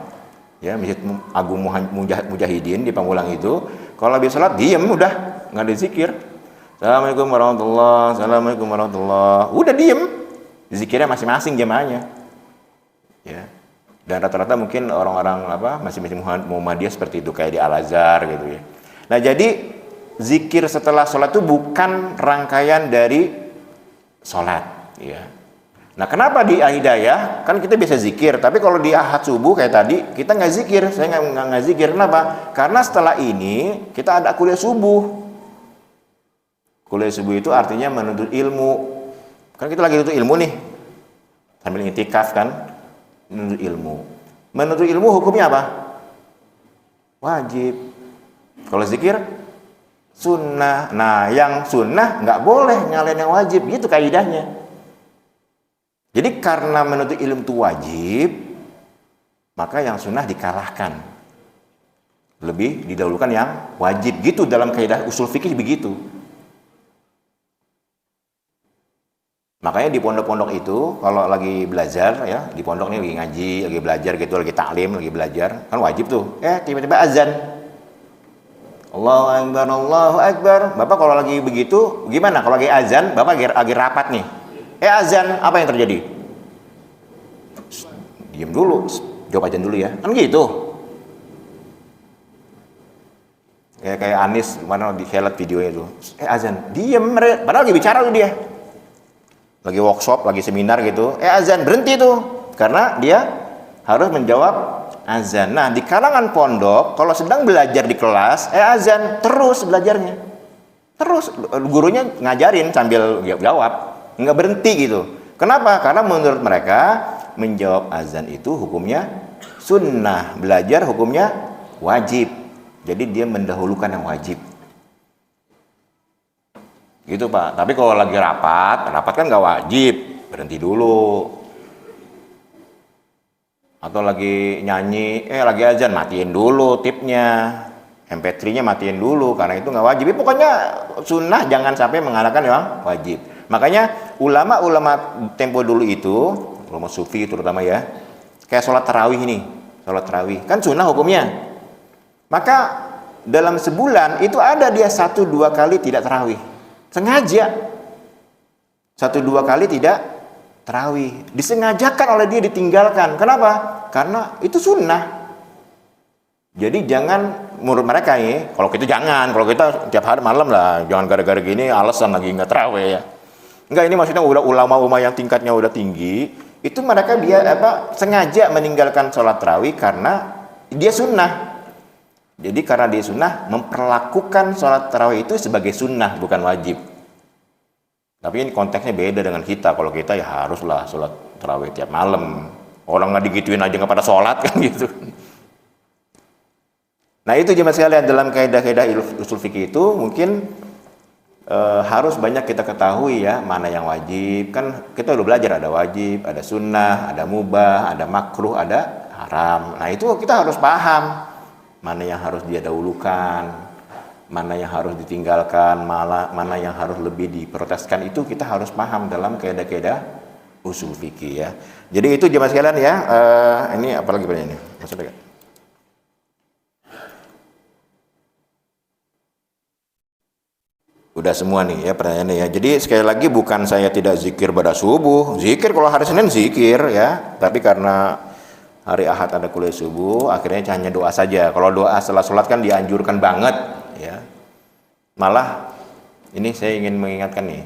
S1: ya Masjid Agung Mujahidin di Pamulang itu, kalau habis sholat diem udah, nggak ada zikir. Assalamualaikum warahmatullahi wabarakatuh, assalamualaikum warahmatullahi wabarakatuh, udah diem, zikirnya masing-masing jemaahnya, ya. Dan rata-rata mungkin orang-orang masing-masing Muhammadiyah seperti itu, kayak di Al-Azhar gitu ya. Nah jadi zikir setelah sholat itu bukan rangkaian dari sholat ya. Nah kenapa di Al-Hidayah kan kita bisa zikir, tapi kalau di Ahad subuh kayak tadi kita nggak zikir. Saya nggak zikir, kenapa? Karena setelah ini kita ada kuliah subuh. Kuliah subuh itu artinya menuntut ilmu. Kan kita lagi menuntut ilmu nih, sambil iktikaf kan. Menuntut ilmu hukumnya apa? Wajib. Kalau zikir sunnah. Nah yang sunnah nggak boleh nyalain yang wajib, gitu kaidahnya. Jadi karena menuntut ilmu itu wajib, maka yang sunnah dikalahkan, lebih didahulukan yang wajib, gitu dalam kaidah usul fikih begitu. Makanya di pondok-pondok itu kalau lagi belajar ya, di pondok ini lagi ngaji, lagi belajar gitu, lagi taklim, lagi belajar, kan wajib tuh. Tiba-tiba azan. Allahu Akbar, Allahu Akbar. Bapak kalau lagi begitu, gimana? Kalau lagi azan, Bapak lagi rapat nih. Azan, apa yang terjadi? Diam dulu, jawab azan dulu ya. Kan gitu. Kayak Anis, mana di highlight videonya itu. Azan, diam, padahal lagi bicara tuh dia. Lagi workshop, lagi seminar gitu, azan, berhenti tuh karena dia harus menjawab azan. Nah di kalangan pondok kalau sedang belajar di kelas azan, terus belajarnya, terus gurunya ngajarin sambil jawab, nggak berhenti gitu. Kenapa? Karena menurut mereka menjawab azan itu hukumnya sunnah, belajar hukumnya wajib. Jadi dia mendahulukan yang wajib. Gitu Pak. Tapi kalau lagi rapat kan nggak wajib, berhenti dulu. Atau lagi nyanyi, lagi azan, matiin dulu tipnya. MP3-nya matiin dulu, karena itu nggak wajib. Pokoknya sunnah jangan sampai mengalahkan yang wajib. Makanya ulama-ulama tempo dulu itu, ulama sufi terutama ya, kayak sholat tarawih ini. Sholat tarawih, kan sunnah hukumnya. Maka dalam sebulan itu ada dia 1-2 kali tidak tarawih. Sengaja 1-2 kali tidak tarawih, disengajakan oleh dia, ditinggalkan. Kenapa? Karena itu sunnah. Jadi jangan, menurut mereka nih, kalau kita jangan, kalau kita tiap hari malam lah, jangan gara-gara gini alasan lagi nggak tarawih ya. Enggak, ini maksudnya udah ulama-ulama yang tingkatnya udah tinggi, itu mereka dia sengaja meninggalkan sholat tarawih karena dia sunnah. Jadi karena dia sunnah, memperlakukan sholat tarawih itu sebagai sunnah, bukan wajib. Tapi ini konteksnya beda dengan kita. Kalau kita ya haruslah sholat tarawih tiap malam. Orang nggak digituin aja nggak pada sholat kan gitu. Nah itu jemaah sekalian, dalam kaidah-kaidah usul fikih itu mungkin harus banyak kita ketahui ya, mana yang wajib. Kan kita udah belajar ada wajib, ada sunnah, ada mubah, ada makruh, ada haram. Nah itu kita harus paham. Mana yang harus dia dahulukan, mana yang harus ditinggalkan, mana yang harus lebih diproteskan, itu kita harus paham dalam kaidah-kaidah usul fikih ya. Jadi itu jemaah sekalian ya. Ini apalagi pada ini? Maksudnya gak? Udah semua nih ya pertanyaannya ya. Jadi sekali lagi bukan saya tidak zikir pada subuh, zikir kalau hari Senin zikir ya. Tapi karena hari Ahad ada kuliah subuh, akhirnya hanya doa saja. Kalau doa setelah sholat kan dianjurkan banget ya. Malah ini saya ingin mengingatkan nih,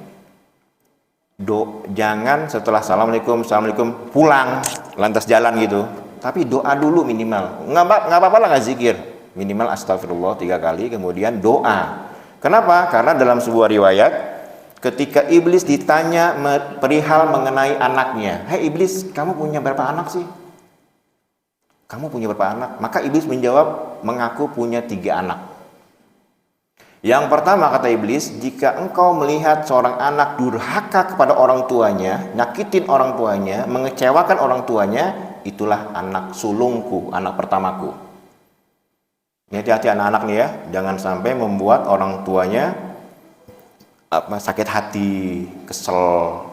S1: jangan setelah assalamualaikum pulang lantas jalan gitu. Tapi doa dulu minimal. Nggak apa-apa lah nggak zikir. Minimal astagfirullah 3 kali, kemudian doa. Kenapa? Karena dalam sebuah riwayat, ketika iblis ditanya perihal mengenai anaknya, "Hei iblis, kamu punya berapa anak sih? Kamu punya berapa anak?" Maka iblis menjawab, mengaku punya 3 anak. Yang pertama kata iblis, jika engkau melihat seorang anak durhaka kepada orang tuanya, nyakitin orang tuanya, mengecewakan orang tuanya, itulah anak sulungku, anak pertamaku. Hati-hati anak-anak nih ya, jangan sampai membuat orang tuanya sakit hati, kesel.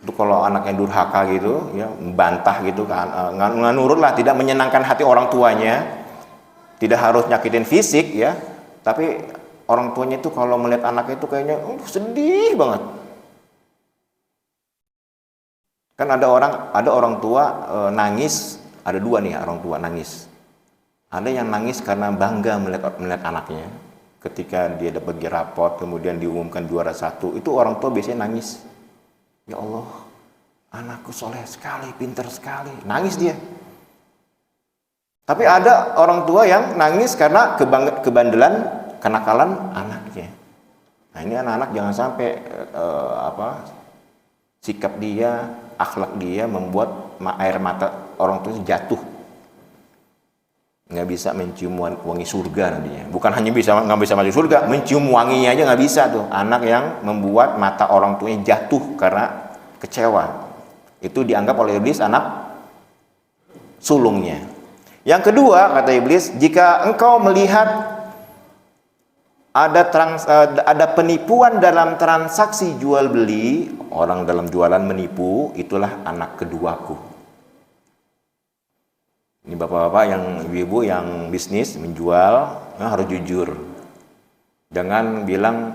S1: Itu kalau anaknya durhaka gitu ya, membantah gitu kan, nggak nurut lah, tidak menyenangkan hati orang tuanya. Tidak harus nyakitin fisik ya, tapi orang tuanya itu kalau melihat anaknya itu kayaknya sedih banget. Kan ada orang tua nangis, ada 2 nih orang tua nangis. Ada yang nangis karena bangga melihat anaknya. Ketika dia dapat rapot, kemudian diumumkan juara 1, itu orang tua biasanya nangis. Ya Allah, anakku soleh sekali, pintar sekali. Nangis dia. Tapi ada orang tua yang nangis karena kebandelan, kenakalan anaknya. Nah ini anak-anak jangan sampai sikap dia, akhlak dia membuat air mata orang tua jatuh. Nggak bisa mencium wangi surga nantinya. Bukan hanya nggak bisa masuk surga, mencium wanginya aja nggak bisa tuh. Anak yang membuat mata orang tuanya jatuh karena kecewa, itu dianggap oleh iblis anak sulungnya. Yang kedua kata iblis, jika engkau melihat ada penipuan dalam transaksi jual beli, orang dalam jualan menipu, itulah anak keduaku. Ini bapak-bapak yang ibu-ibu yang bisnis menjual harus jujur. Jangan bilang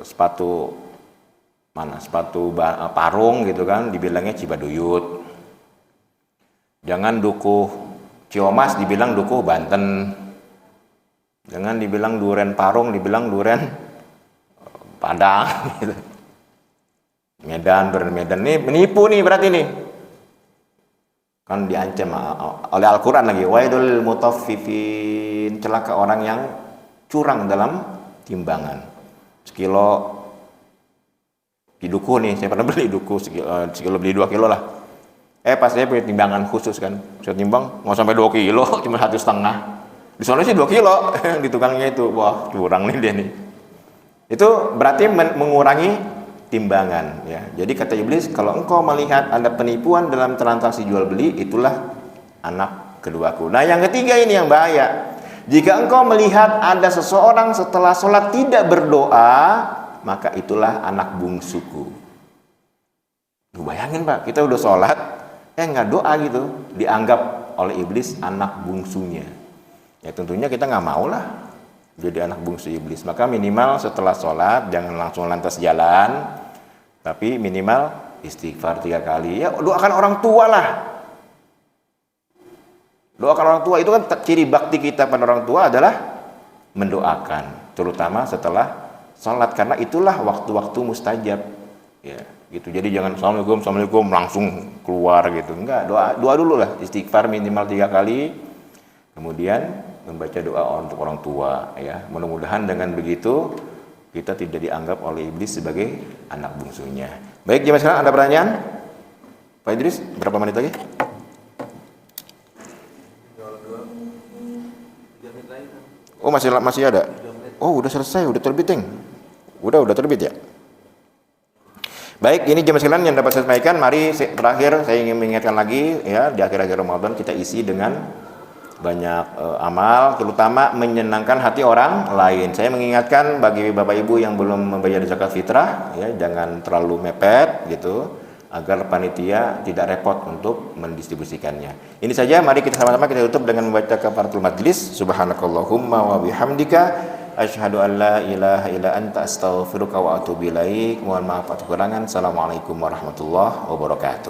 S1: sepatu parung gitu kan, dibilangnya Cibaduyut. Jangan dukuh Ciomas dibilang dukuh Banten. Jangan dibilang duren parung dibilang duren Padang gitu. Medan nih menipu nih berarti nih. Kan diancam oleh Al-Quran lagi, wailul mutaffifin, celaka orang yang curang dalam timbangan. Sekilo di duku nih, saya pernah beli duku sekilo beli 2 kilo lah. Pas saya punya timbangan khusus kan, saya timbang mau sampai 2 kilo, cuma 1,5. Di sana sih 2 kilo, di tukangnya itu, wah curang nih dia nih. Itu berarti mengurangi timbangan ya. Jadi kata iblis, kalau engkau melihat ada penipuan dalam transaksi jual beli, itulah anak keduaku. Nah yang ketiga ini yang bahaya. Jika engkau melihat ada seseorang setelah sholat tidak berdoa, maka itulah anak bungsuku. Bayangin Pak, kita udah sholat, nggak doa gitu, dianggap oleh iblis anak bungsunya. Ya tentunya kita nggak mau lah jadi anak bungsu iblis. Maka minimal setelah sholat jangan langsung lantas jalan, tapi minimal istighfar 3 kali. Ya doakan orang tua lah. Doakan orang tua, itu kan ciri bakti kita pada orang tua adalah mendoakan, terutama setelah sholat, karena itulah waktu-waktu mustajab. Ya, gitu. Jadi jangan assalamualaikum langsung keluar gitu. Enggak, doa dulu lah, istighfar minimal 3 kali. Kemudian membaca doa untuk orang tua ya. Mudah-mudahan dengan begitu kita tidak dianggap oleh iblis sebagai anak bungsunya. Baik, jemaah sekalian, ada pertanyaan? Pak Idris, berapa menit lagi? Oh, masih ada. Oh, udah selesai, udah terbit, Teng. Udah terbit ya. Baik, ini jemaah sekalian yang dapat saya sampaikan. Mari terakhir saya ingin mengingatkan lagi ya, di akhir-akhir Ramadan kita isi dengan banyak amal, terutama menyenangkan hati orang lain. Saya mengingatkan bagi Bapak Ibu yang belum membayar zakat fitrah ya, jangan terlalu mepet gitu, agar panitia tidak repot untuk mendistribusikannya. Ini saja, mari kita sama-sama kita tutup dengan membaca kafaratul majlis. Subhanakallahumma wa bihamdika asyhadu an la ilaha illa anta astaghfiruka wa atubu ilaik. Mohon maaf atas kekurangan. Assalamualaikum warahmatullahi wabarakatuh.